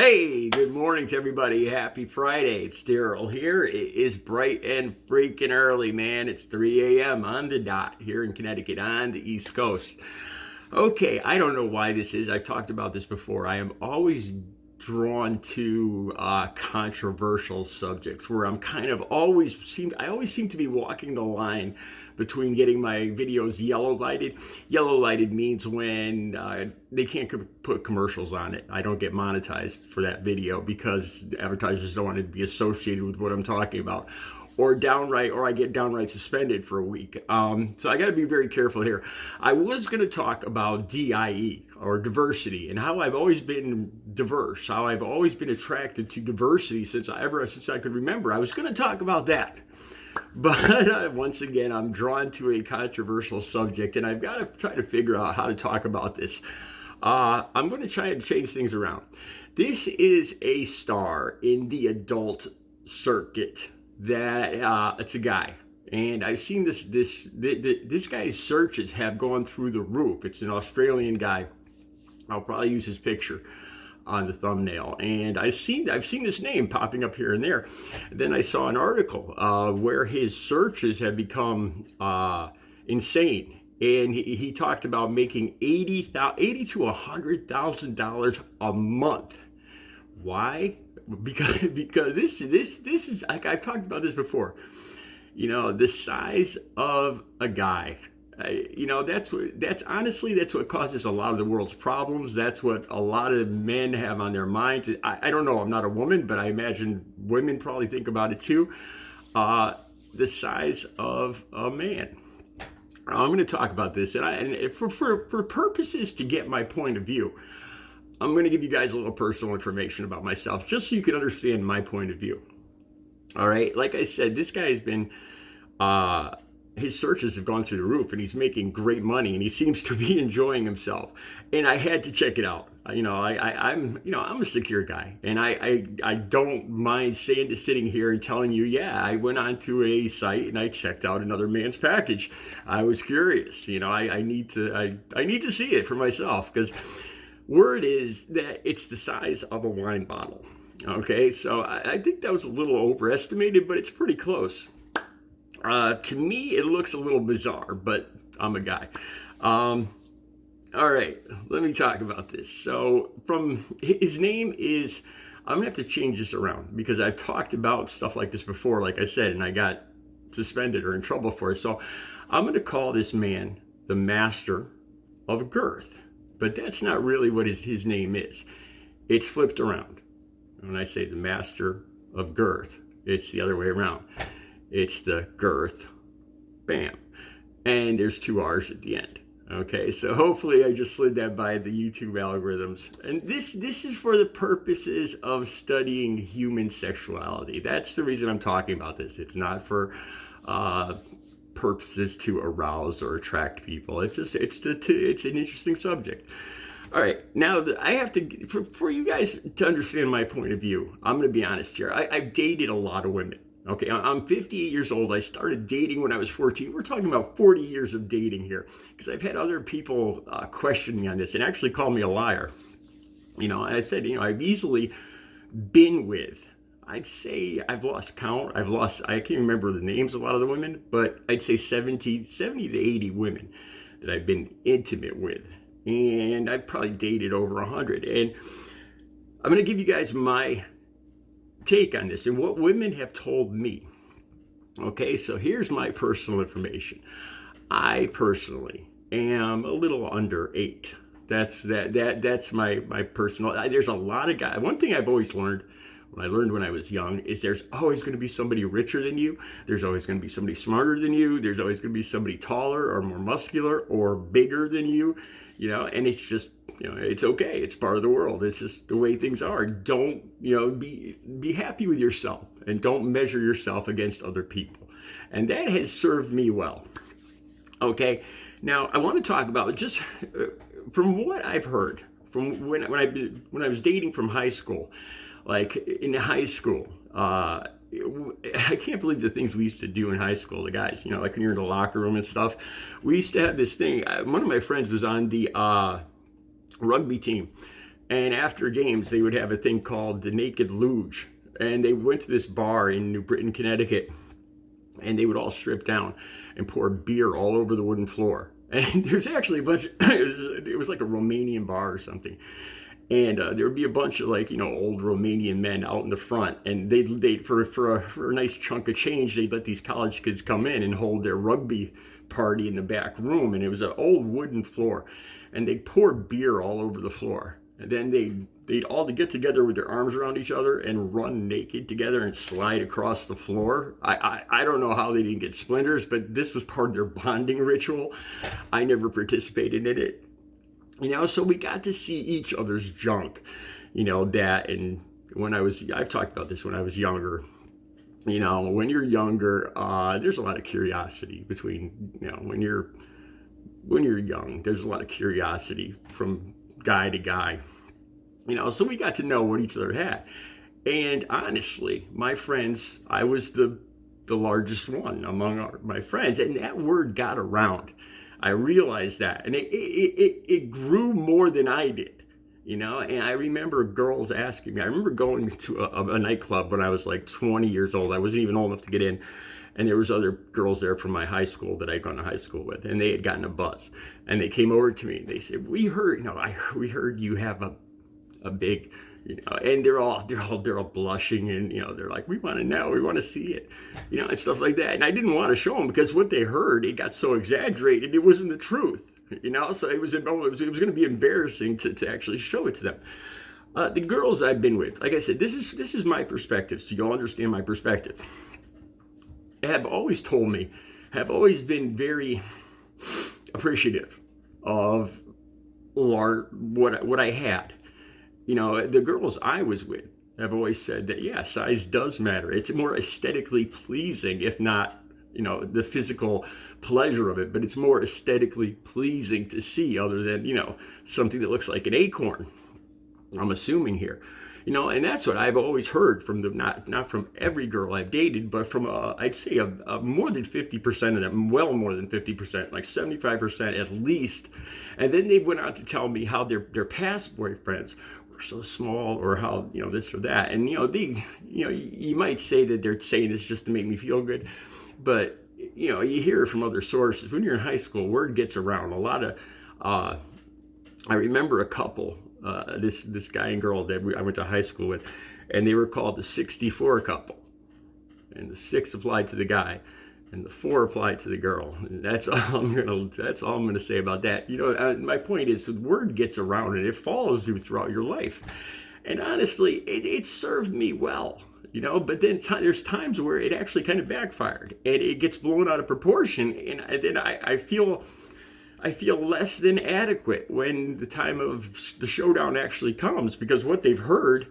Hey, good morning to everybody. Happy Friday. It's Daryl here. It is bright and freaking early, man. It's 3 a.m. on the dot here in Connecticut on the East Coast. Okay, I don't know why this is. I've talked about this before. I am always drawn to controversial subjects where I always seem to be walking the line between getting my videos yellow lighted. Yellow lighted means when they can't put commercials on it. I don't get monetized for that video because advertisers don't want to be associated with what I'm talking about. Or I get downright suspended for a week. So I got to be very careful here. I was going to talk about DIE, or diversity, and how I've always been diverse, how I've always been attracted to diversity since I could remember. I was going to talk about that. But once again, I'm drawn to a controversial subject, and I've got to try to figure out how to talk about this. I'm going to try and change things around. This is a star in the adult circuit. That it's a guy, and I've seen this guy's searches have gone through the roof. It's an Australian guy. I'll probably use his picture on the thumbnail, and I've seen this name popping up here and there. Then I saw an article where his searches have become insane, and he talked about making $80 to $100,000 a month. Why? Because this is like I've talked about this before. You know, the size of a guy. That's what causes a lot of the world's problems. That's what a lot of men have on their minds. I don't know. I'm not a woman, but I imagine women probably think about it too. The size of a man. I'm going to talk about this, and for purposes to get my point of view, I'm going to give you guys a little personal information about myself, just so you can understand my point of view. All right. Like I said, this guy has been, his searches have gone through the roof, and he's making great money, and he seems to be enjoying himself. And I had to check it out. I'm a secure guy, and I don't mind sitting here and telling you, yeah, I went onto a site and I checked out another man's package. I was curious. I need to see it for myself, because word is that it's the size of a wine bottle. Okay, so I think that was a little overestimated, but it's pretty close. To me, it looks a little bizarre, but I'm a guy. All right, let me talk about this. So his name is, I'm going to have to change this around because I've talked about stuff like this before, like I said, and I got suspended or in trouble for it. So I'm going to call this man the Master of Girth. But that's not really what his name is. It's flipped around. When I say the Master of Girth, it's the other way around. It's the Girth, bam. And there's 2 R's at the end. Okay, so hopefully I just slid that by the YouTube algorithms. And this is for the purposes of studying human sexuality. That's the reason I'm talking about this. It's not for purposes to arouse or attract people. It's an interesting subject. All right, now I have to, for you guys to understand my point of view, I'm going to be honest here. I've dated a lot of women. Okay, I'm 58 years old. I started dating when I was 14. We're talking about 40 years of dating here, because I've had other people question me on this and actually call me a liar. And I said, I've easily been with, I'd say I've lost count. I can't remember the names of a lot of the women, but I'd say 70 to 80 women that I've been intimate with. And I've probably dated over 100. And I'm going to give you guys my take on this and what women have told me. Okay, so here's my personal information. I personally am a little under 8. That's my personal. There's a lot of guys. One thing I've always learned, when I was young, is there's always going to be somebody richer than you. There's always going to be somebody smarter than you. There's always going to be somebody taller or more muscular or bigger than you. And it's just, it's okay. It's part of the world. It's just the way things are. Don't, be happy with yourself and don't measure yourself against other people. And that has served me well. Okay. Now I want to talk about just from what I've heard from when I was dating from high school. Like in high school, I can't believe the things we used to do in high school, the guys, like when you're in the locker room and stuff. We used to have this thing. One of my friends was on the rugby team, And after games, they would have a thing called the Naked Luge. And they went to this bar in New Britain, Connecticut, and they would all strip down and pour beer all over the wooden floor. And there's actually a bunch, it was like a Romanian bar or something. And there would be a bunch of old Romanian men out in the front, and they'd for a nice chunk of change, they'd let these college kids come in and hold their rugby party in the back room, and it was an old wooden floor, and they'd pour beer all over the floor, and then they'd all get together with their arms around each other and run naked together and slide across the floor. I don't know how they didn't get splinters, but this was part of their bonding ritual. I never participated in it. So we got to see each other's junk, that. And I've talked about this when I was younger. When you're younger, there's a lot of curiosity between, when you're young, there's a lot of curiosity from guy to guy, so we got to know what each other had. And honestly, my friends, I was the largest one among my friends, and that word got around. I realized that, and it grew more than I did, and I remember girls asking me. I remember going to a nightclub when I was like 20 years old. I wasn't even old enough to get in, and there was other girls there from my high school that I'd gone to high school with, and they had gotten a buzz, and they came over to me and they said, "We heard, we heard you have a big." And they're all blushing, and they're like, "We want to know, we want to see it," and stuff like that. And I didn't want to show them because what they heard, it got so exaggerated, it wasn't the truth, So it was going to be embarrassing to actually show it to them. The girls I've been with, like I said, this is my perspective, so you'll understand my perspective. Have always been very appreciative of what I had. The girls I was with have always said that, yeah, size does matter. It's more aesthetically pleasing, if not, the physical pleasure of it, but it's more aesthetically pleasing to see other than, something that looks like an acorn, I'm assuming here. And that's what I've always heard from not from every girl I've dated, but from I'd say more than 50% of them, well more than 50%, like 75% at least. And then they went on to tell me how their past boyfriends were so small, or how this or that. And you might say that they're saying this just to make me feel good, but you hear it from other sources. When you're in high school, word gets around. A lot of I remember a couple. This guy and girl that I went to high school with, and they were called the 64 couple. And the 6 applied to the guy, and the 4 applied to the girl. And that's all I'm gonna say about that. My point is, the word gets around and it follows you throughout your life. And honestly, it served me well. But then there's times where it actually kind of backfired, and it gets blown out of proportion, and then I feel less than adequate when the time of the showdown actually comes, because what they've heard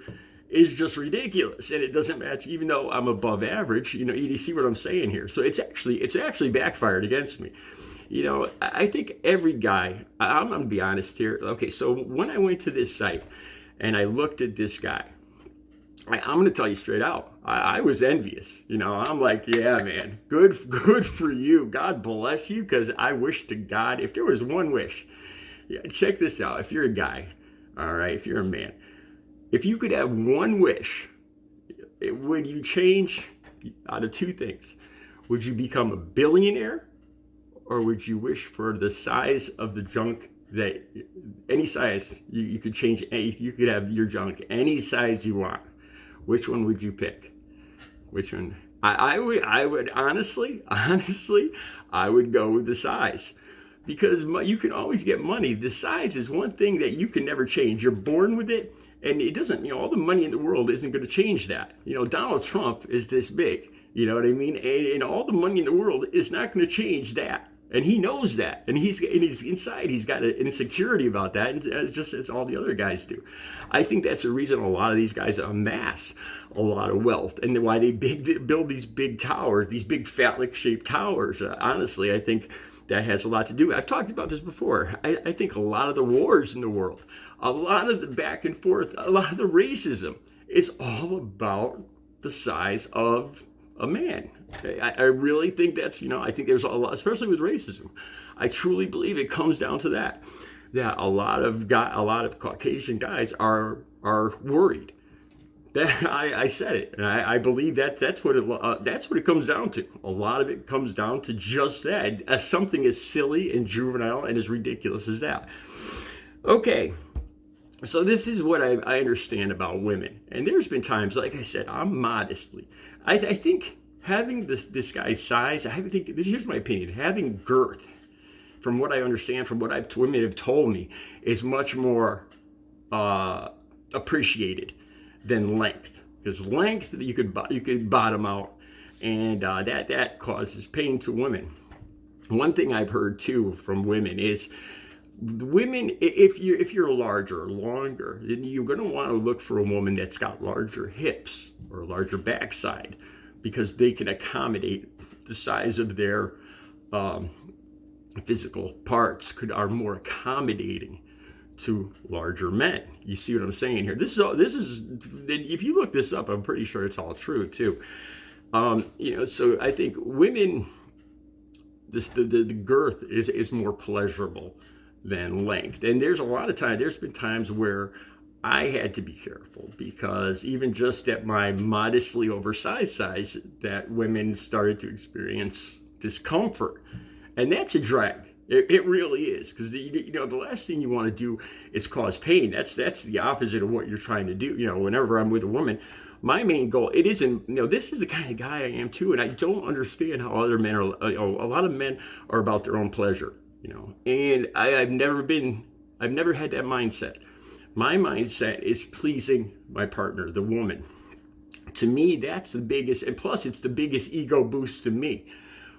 is just ridiculous, and it doesn't match, even though I'm above average. You see what I'm saying here? So it's actually backfired against me. I think every guy, I'm going to be honest here. Okay, so when I went to this site and I looked at this guy, I'm going to tell you straight out, I was envious. I'm like, yeah, man, good for you. God bless you, because I wish to God, if there was one wish, check this out. If you're a guy, all right, if you're a man, if you could have one wish, would you change out of 2 things? Would you become a billionaire, or would you wish for the size of the junk that, any size, you could change, you could have your junk any size you want? Which one would you pick? Which one? I would honestly, I would go with the size, because you can always get money. The size is one thing that you can never change. You're born with it, and it doesn't, all the money in the world isn't going to change that. Donald Trump is this big, you know what I mean? And all the money in the world is not going to change that. And he knows that, and he's inside. He's got an insecurity about that, and just as all the other guys do. I think that's the reason a lot of these guys amass a lot of wealth, and why they build these big towers, these big phallic-shaped towers. Honestly, I think that has a lot to do. I've talked about this before. I think a lot of the wars in the world, a lot of the back and forth, a lot of the racism is all about the size of a man. I really think that's, I think there's a lot, especially with racism. I truly believe it comes down to that. that a lot of Caucasian guys are worried. That I said it, and I believe that's what it comes down to. A lot of it comes down to just that, as something as silly and juvenile and as ridiculous as that. Okay, so this is what I understand about women, and there's been times, like I said, I'm modestly. I think having this guy's size, here's my opinion: having girth, from what I understand, from what women have told me, is much more appreciated than length, because length you could bottom out, and that causes pain to women. One thing I've heard too from women is, women, if you're larger or longer, then you're going to want to look for a woman that's got larger hips or a larger backside, because they can accommodate the size of their physical parts, are more accommodating to larger men. You see what I'm saying here? This is if you look this up, I'm pretty sure it's all true too. So I think women, the girth is more pleasurable than length. And there's been times where I had to be careful, because even just at my modestly oversized size, that women started to experience discomfort, and that's a drag. It really is, because the last thing you want to do is cause pain. That's the opposite of what you're trying to do. Whenever I'm with a woman, my main goal, it isn't, this is the kind of guy I am too, and I don't understand how other men are. A lot of men are about their own pleasure, and I've never had that mindset. My mindset is pleasing my partner, the woman. To me, that's the biggest, and plus it's the biggest ego boost to me.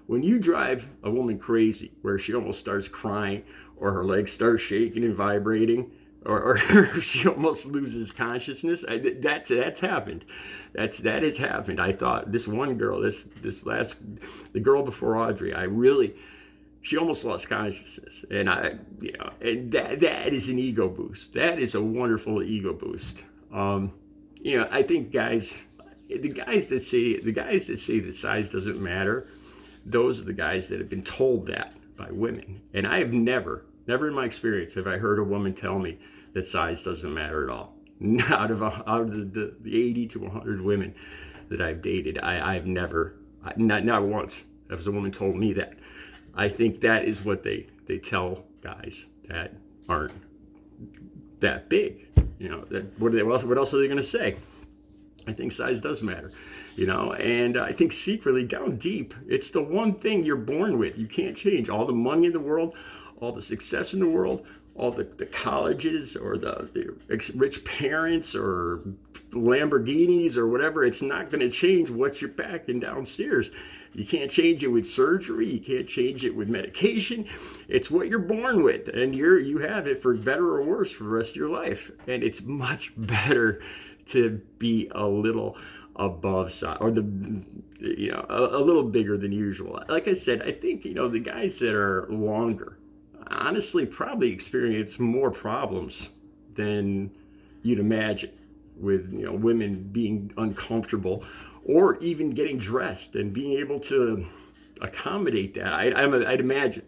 When you drive a woman crazy, where she almost starts crying, or her legs start shaking and vibrating, or she almost loses consciousness, that's happened. That has happened. I thought this one girl, the girl before Audrey, she almost lost consciousness, and and that is an ego boost. That is a wonderful ego boost. I think the guys that say that size doesn't matter, those are the guys that have been told that by women. And I have never in my experience have I heard a woman tell me that size doesn't matter at all. Out of the 80 to 100 women that I've dated, I've never, not once has a woman told me that. I think that is what they tell guys that aren't that big. What else are they going to say? I think size does matter, and I think secretly down deep, it's the one thing you're born with. You can't change. All the money in the world, all the success in the world, all the colleges, or the rich parents, or Lamborghinis, or whatever. It's not going to change what you're packing downstairs. You can't change it with surgery. You can't change it with medication. It's what you're born with, and you have it for better or worse for the rest of your life. And it's much better to be a little above size, or a little bigger than usual. Like I said, I think the guys that are longer, honestly, probably experience more problems than you'd imagine, with women being uncomfortable, or even getting dressed and being able to accommodate that. I'd imagine.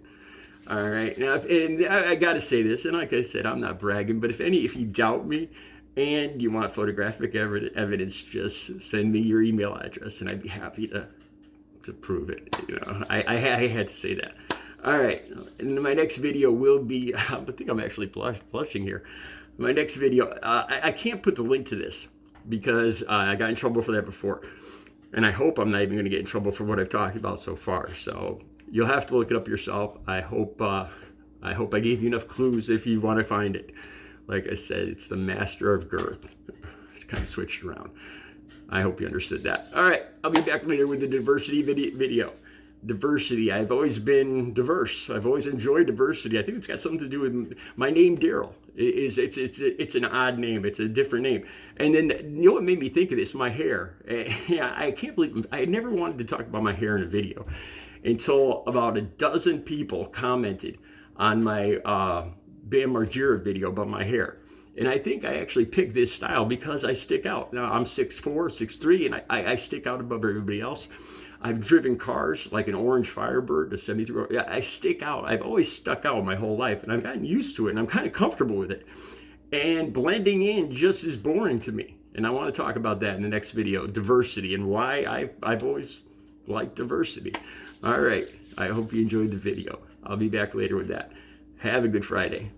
All right, now, and I got to say this, and like I said, I'm not bragging, but if you doubt me and you want photographic evidence, just send me your email address, and I'd be happy to prove it. I had to say that. All right, and my next video will be, I think I'm actually blushing here. My next video, I can't put the link to this, because I got in trouble for that before, and I hope I'm not even going to get in trouble for what I've talked about so far. So you'll have to look it up yourself. I hope I gave you enough clues if you want to find it. Like I said, it's the Master of Girth. It's kind of switched around. I hope you understood that. All right, I'll be back later with the diversity video. Diversity. I've always been diverse. I've always enjoyed diversity. I think it's got something to do with my name, Daryl. It's an odd name. It's a different name. And then what made me think of this? My hair. I can't believe I never wanted to talk about my hair in a video until about a dozen people commented on my Bam Margera video about my hair. And I think I actually picked this style because I stick out. Now I'm 6'4", 6'3", and I stick out above everybody else. I've driven cars like an orange Firebird, a 73. Yeah, I stick out. I've always stuck out my whole life, and I've gotten used to it, and I'm kind of comfortable with it. And blending in just is boring to me. And I want to talk about that in the next video, diversity, and why I've always liked diversity. All right, I hope you enjoyed the video. I'll be back later with that. Have a good Friday.